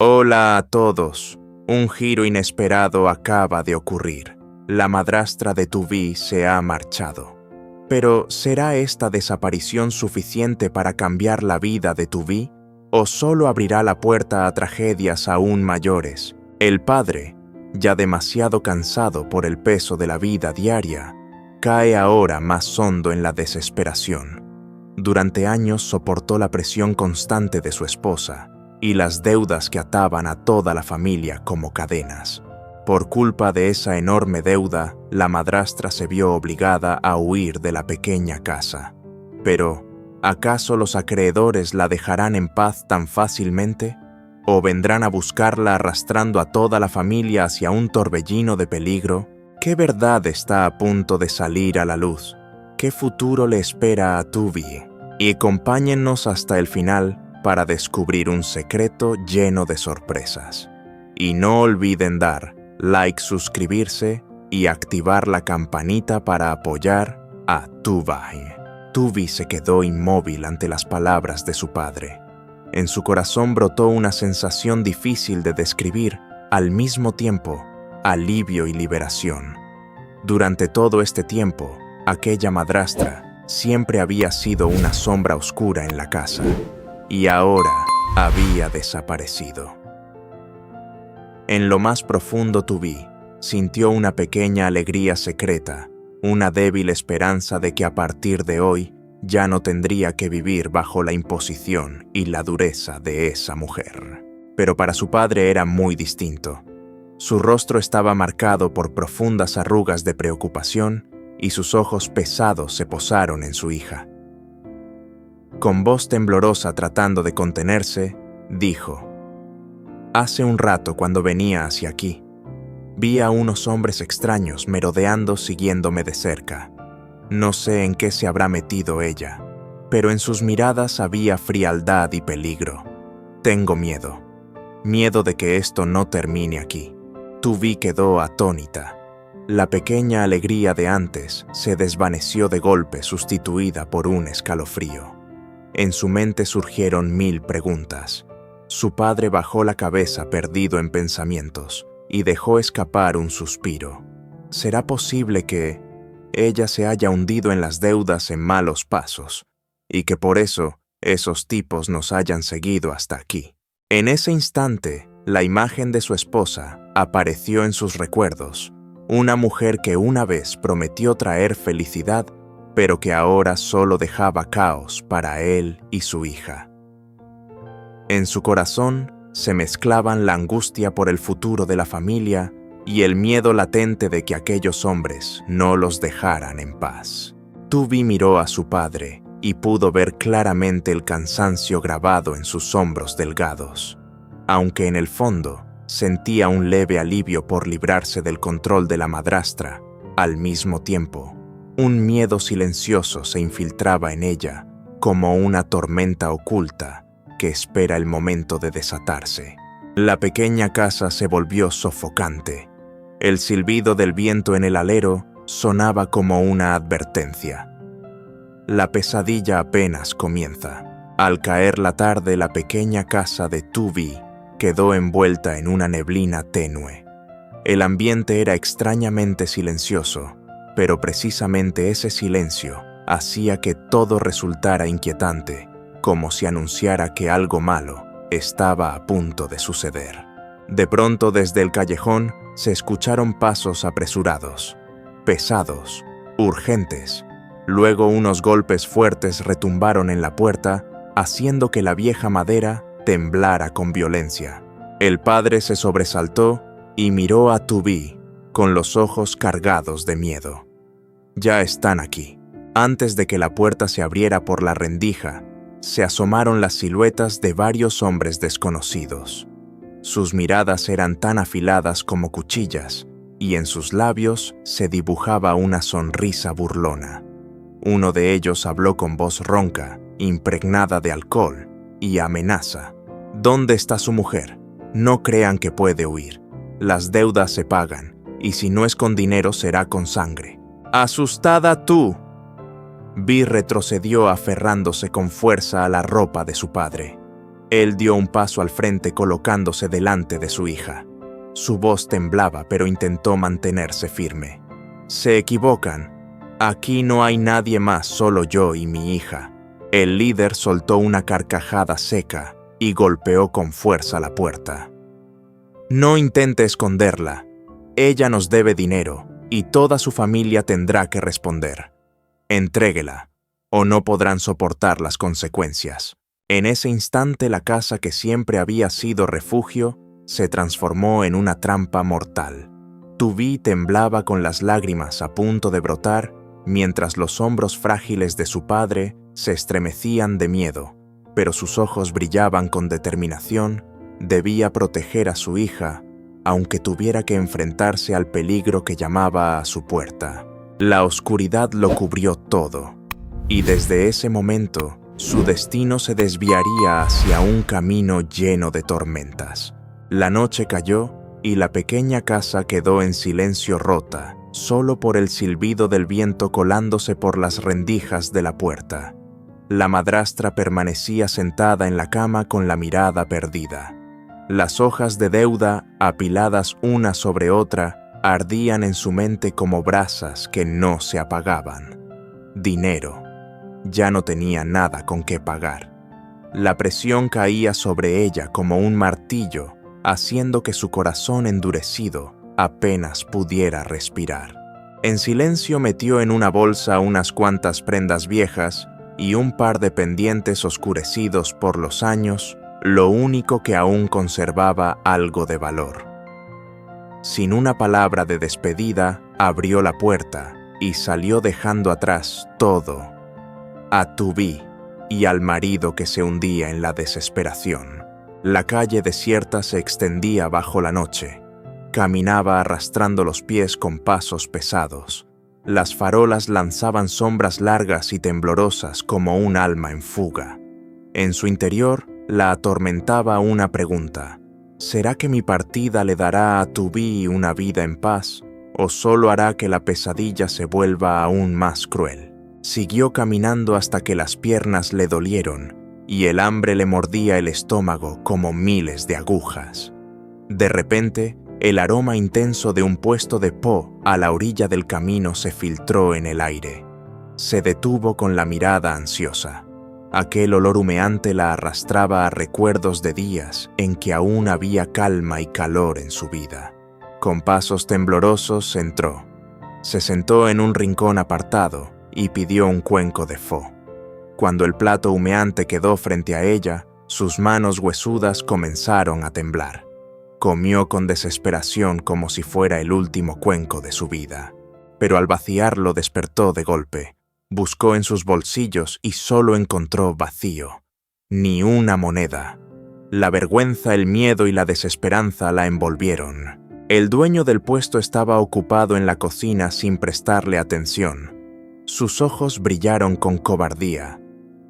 Hola a todos. Un giro inesperado acaba de ocurrir. La madrastra de Tuvi se ha marchado. Pero, ¿será esta desaparición suficiente para cambiar la vida de Tuvi? ¿O solo abrirá la puerta a tragedias aún mayores? El padre, ya demasiado cansado por el peso de la vida diaria, cae ahora más hondo en la desesperación. Durante años soportó la presión constante de su esposa y las deudas que ataban a toda la familia como cadenas. Por culpa de esa enorme deuda, la madrastra se vio obligada a huir de la pequeña casa. Pero, ¿acaso los acreedores la dejarán en paz tan fácilmente? ¿O vendrán a buscarla arrastrando a toda la familia hacia un torbellino de peligro? ¿Qué verdad está a punto de salir a la luz? ¿Qué futuro le espera a Tuvi? Y acompáñennos hasta el final para descubrir un secreto lleno de sorpresas. Y no olviden dar like, suscribirse y activar la campanita para apoyar a Tuvi. Tuvi se quedó inmóvil ante las palabras de su padre. En su corazón brotó una sensación difícil de describir, al mismo tiempo, alivio y liberación. Durante todo este tiempo, aquella madrastra siempre había sido una sombra oscura en la casa, y ahora había desaparecido. En lo más profundo Tuvi sintió una pequeña alegría secreta, una débil esperanza de que a partir de hoy ya no tendría que vivir bajo la imposición y la dureza de esa mujer. Pero para su padre era muy distinto. Su rostro estaba marcado por profundas arrugas de preocupación y sus ojos pesados se posaron en su hija. Con voz temblorosa tratando de contenerse, dijo: «Hace un rato cuando venía hacia aquí, vi a unos hombres extraños merodeando siguiéndome de cerca. No sé en qué se habrá metido ella, pero en sus miradas había frialdad y peligro. Tengo miedo. Miedo de que esto no termine aquí». Tuvi quedó atónita. La pequeña alegría de antes se desvaneció de golpe, sustituida por un escalofrío. En su mente surgieron 1000 preguntas. Su padre bajó la cabeza perdido en pensamientos y dejó escapar un suspiro. ¿Será posible que ella se haya hundido en las deudas en malos pasos y que por eso esos tipos nos hayan seguido hasta aquí? En ese instante, la imagen de su esposa apareció en sus recuerdos, una mujer que una vez prometió traer felicidad, pero que ahora solo dejaba caos para él y su hija. En su corazón se mezclaban la angustia por el futuro de la familia y el miedo latente de que aquellos hombres no los dejaran en paz. Tuvi miró a su padre y pudo ver claramente el cansancio grabado en sus hombros delgados, aunque en el fondo sentía un leve alivio por librarse del control de la madrastra. Al mismo tiempo, un miedo silencioso se infiltraba en ella, como una tormenta oculta que espera el momento de desatarse. La pequeña casa se volvió sofocante. El silbido del viento en el alero sonaba como una advertencia. La pesadilla apenas comienza. Al caer la tarde, la pequeña casa de Tuvi quedó envuelta en una neblina tenue. El ambiente era extrañamente silencioso, pero precisamente ese silencio hacía que todo resultara inquietante, como si anunciara que algo malo estaba a punto de suceder. De pronto, desde el callejón, se escucharon pasos apresurados, pesados, urgentes. Luego unos golpes fuertes retumbaron en la puerta, haciendo que la vieja madera temblara con violencia. El padre se sobresaltó y miró a Tuvi con los ojos cargados de miedo. «Ya están aquí». Antes de que la puerta se abriera por la rendija, se asomaron las siluetas de varios hombres desconocidos. Sus miradas eran tan afiladas como cuchillas, y en sus labios se dibujaba una sonrisa burlona. Uno de ellos habló con voz ronca, impregnada de alcohol y amenaza. «¿Dónde está su mujer? No crean que puede huir. Las deudas se pagan, y si no es con dinero será con sangre». «¡Asustada tú!». Vi retrocedió aferrándose con fuerza a la ropa de su padre. Él dio un paso al frente colocándose delante de su hija. Su voz temblaba, pero intentó mantenerse firme. Se equivocan. Aquí no hay nadie más, solo yo y mi hija. El líder soltó una carcajada seca y golpeó con fuerza la puerta. No intente esconderla. Ella nos debe dinero y toda su familia tendrá que responder. Entréguela, o no podrán soportar las consecuencias. En ese instante la casa que siempre había sido refugio se transformó en una trampa mortal. Tubí temblaba con las lágrimas a punto de brotar, mientras los hombros frágiles de su padre se estremecían de miedo, pero sus ojos brillaban con determinación. Debía proteger a su hija, aunque tuviera que enfrentarse al peligro que llamaba a su puerta. La oscuridad lo cubrió todo, y desde ese momento su destino se desviaría hacia un camino lleno de tormentas. La noche cayó y la pequeña casa quedó en silencio, rota, solo por el silbido del viento colándose por las rendijas de la puerta. La madrastra permanecía sentada en la cama con la mirada perdida. Las hojas de deuda, apiladas una sobre otra, ardían en su mente como brasas que no se apagaban. Dinero. Ya no tenía nada con qué pagar. La presión caía sobre ella como un martillo, haciendo que su corazón endurecido apenas pudiera respirar. En silencio metió en una bolsa unas cuantas prendas viejas y un par de pendientes oscurecidos por los años, lo único que aún conservaba algo de valor. Sin una palabra de despedida, abrió la puerta y salió dejando atrás todo, a Tubí y al marido que se hundía en la desesperación. La calle desierta se extendía bajo la noche. Caminaba arrastrando los pies con pasos pesados. Las farolas lanzaban sombras largas y temblorosas como un alma en fuga. En su interior la atormentaba una pregunta. ¿Será que mi partida le dará a Tubí una vida en paz, o solo hará que la pesadilla se vuelva aún más cruel? Siguió caminando hasta que las piernas le dolieron y el hambre le mordía el estómago como miles de agujas. De repente, el aroma intenso de un puesto de po a la orilla del camino se filtró en el aire. Se detuvo con la mirada ansiosa. Aquel olor humeante la arrastraba a recuerdos de días en que aún había calma y calor en su vida. Con pasos temblorosos entró. Se sentó en un rincón apartado y pidió un cuenco de pho. Cuando el plato humeante quedó frente a ella, sus manos huesudas comenzaron a temblar. Comió con desesperación como si fuera el último cuenco de su vida. Pero al vaciarlo despertó de golpe. Buscó en sus bolsillos y solo encontró vacío. Ni una moneda. La vergüenza, el miedo y la desesperanza la envolvieron. El dueño del puesto estaba ocupado en la cocina sin prestarle atención. Sus ojos brillaron con cobardía.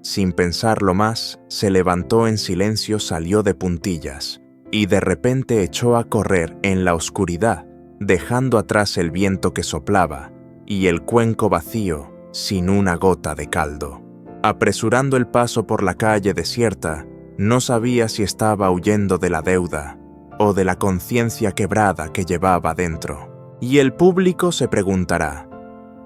Sin pensarlo más, se levantó en silencio, salió de puntillas y de repente echó a correr en la oscuridad, dejando atrás el viento que soplaba y el cuenco vacío sin una gota de caldo. Apresurando el paso por la calle desierta, no sabía si estaba huyendo de la deuda o de la conciencia quebrada que llevaba dentro. Y el público se preguntará,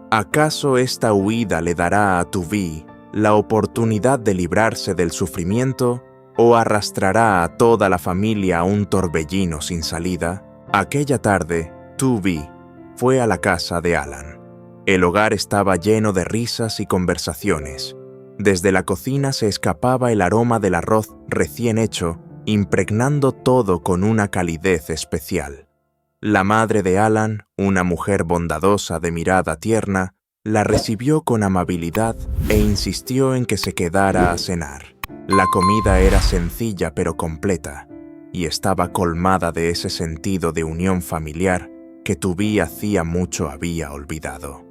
¿acaso esta huida le dará a Tubí la oportunidad de librarse del sufrimiento o arrastrará a toda la familia a un torbellino sin salida? Aquella tarde, Tubí fue a la casa de Alan. El hogar estaba lleno de risas y conversaciones. Desde la cocina se escapaba el aroma del arroz recién hecho, impregnando todo con una calidez especial. La madre de Alan, una mujer bondadosa de mirada tierna, la recibió con amabilidad e insistió en que se quedara a cenar. La comida era sencilla pero completa, y estaba colmada de ese sentido de unión familiar que Tubí hacía mucho había olvidado.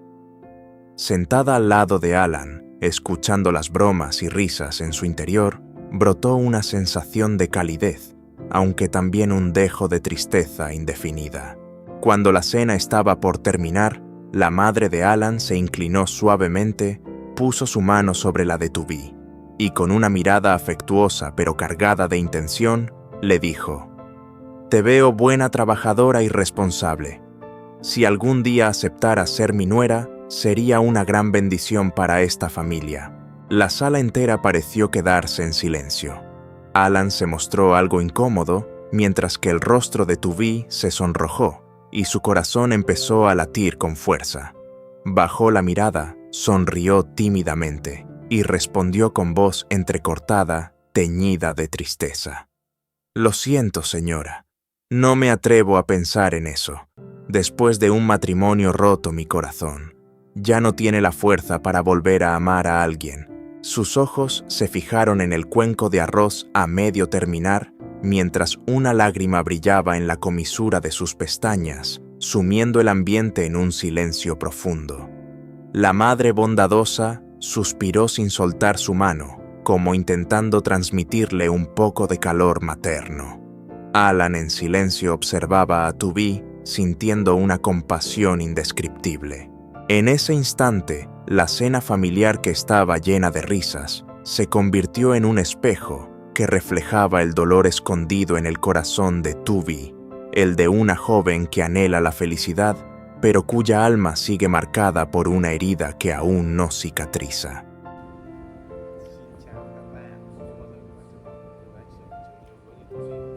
Sentada al lado de Alan, escuchando las bromas y risas en su interior, brotó una sensación de calidez, aunque también un dejo de tristeza indefinida. Cuando la cena estaba por terminar, la madre de Alan se inclinó suavemente, puso su mano sobre la de Tubí y con una mirada afectuosa pero cargada de intención, le dijo: «Te veo buena trabajadora y responsable. Si algún día aceptaras ser mi nuera, sería una gran bendición para esta familia». La sala entera pareció quedarse en silencio. Alan se mostró algo incómodo, mientras que el rostro de Tubby se sonrojó y su corazón empezó a latir con fuerza. Bajó la mirada, sonrió tímidamente y respondió con voz entrecortada, teñida de tristeza: «Lo siento, señora. No me atrevo a pensar en eso. Después de un matrimonio roto mi corazón, ya no tiene la fuerza para volver a amar a alguien». Sus ojos se fijaron en el cuenco de arroz a medio terminar, mientras una lágrima brillaba en la comisura de sus pestañas, sumiendo el ambiente en un silencio profundo. La madre bondadosa suspiró sin soltar su mano, como intentando transmitirle un poco de calor materno. Alan en silencio observaba a Tubby, sintiendo una compasión indescriptible. En ese instante, la cena familiar, que estaba llena de risas, se convirtió en un espejo que reflejaba el dolor escondido en el corazón de Tubby, el de una joven que anhela la felicidad, pero cuya alma sigue marcada por una herida que aún no cicatriza. Xin chào các bạn, một lần nữa chúng tôi lại trở lại với Tụi